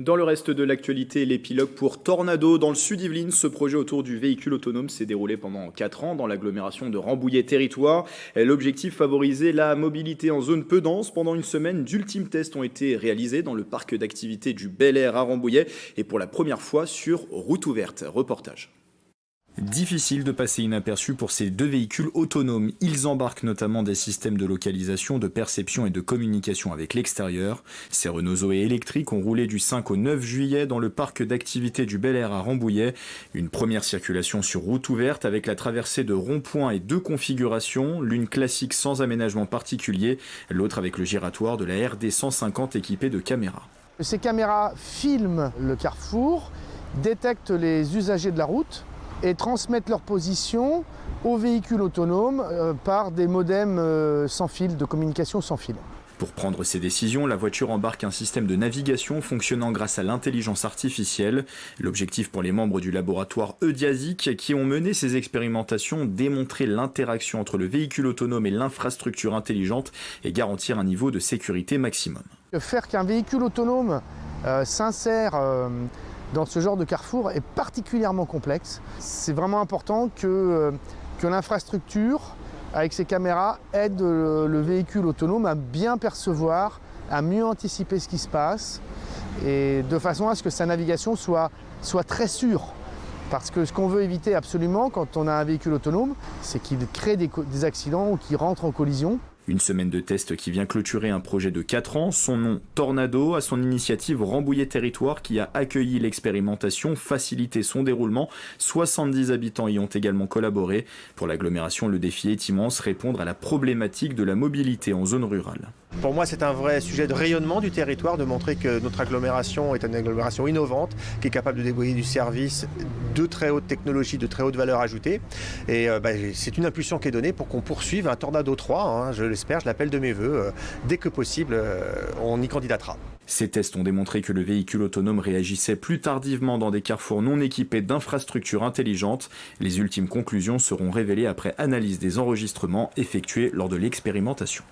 Dans le reste de l'actualité, l'épilogue pour Tornado dans le sud Yvelines. Ce projet autour du véhicule autonome s'est déroulé pendant 4 ans dans l'agglomération de Rambouillet-Territoire. L'objectif, favoriser la mobilité en zone peu dense. Pendant une semaine, d'ultimes tests ont été réalisés dans le parc d'activités du Bel Air à Rambouillet et pour la première fois sur route ouverte. Reportage. Difficile de passer inaperçu pour ces deux véhicules autonomes. Ils embarquent notamment des systèmes de localisation, de perception et de communication avec l'extérieur. Ces Renault Zoé électriques ont roulé du 5 au 9 juillet dans le parc d'activités du Bel Air à Rambouillet. Une première circulation sur route ouverte avec la traversée de ronds-points et deux configurations, l'une classique sans aménagement particulier, l'autre avec le giratoire de la RD 150 équipée de caméras. Ces caméras filment le carrefour, détectent les usagers de la route et transmettent leur position aux véhicules autonomes par des modems sans fil, de communication sans fil. Pour prendre ces décisions, la voiture embarque un système de navigation fonctionnant grâce à l'intelligence artificielle. L'objectif pour les membres du laboratoire Eudiasic qui ont mené ces expérimentations, démontrer l'interaction entre le véhicule autonome et l'infrastructure intelligente et garantir un niveau de sécurité maximum. Faire qu'un véhicule autonome s'insère dans ce genre de carrefour est particulièrement complexe. C'est vraiment important que l'infrastructure, avec ses caméras, aide le véhicule autonome à bien percevoir, à mieux anticiper ce qui se passe, et de façon à ce que sa navigation soit très sûre. Parce que ce qu'on veut éviter absolument quand on a un véhicule autonome, c'est qu'il crée des accidents ou qu'il rentre en collision. Une semaine de test qui vient clôturer un projet de 4 ans, son nom Tornado, à son initiative Rambouillet Territoire qui a accueilli l'expérimentation, facilité son déroulement. 70 habitants y ont également collaboré. Pour l'agglomération, le défi est immense, répondre à la problématique de la mobilité en zone rurale. Pour moi, c'est un vrai sujet de rayonnement du territoire, de montrer que notre agglomération est une agglomération innovante, qui est capable de déployer du service de très haute technologie, de très haute valeur ajoutée. Et c'est une impulsion qui est donnée pour qu'on poursuive un Tornado 3, je l'espère, je l'appelle de mes voeux. Dès que possible, on y candidatera. Ces tests ont démontré que le véhicule autonome réagissait plus tardivement dans des carrefours non équipés d'infrastructures intelligentes. Les ultimes conclusions seront révélées après analyse des enregistrements effectués lors de l'expérimentation.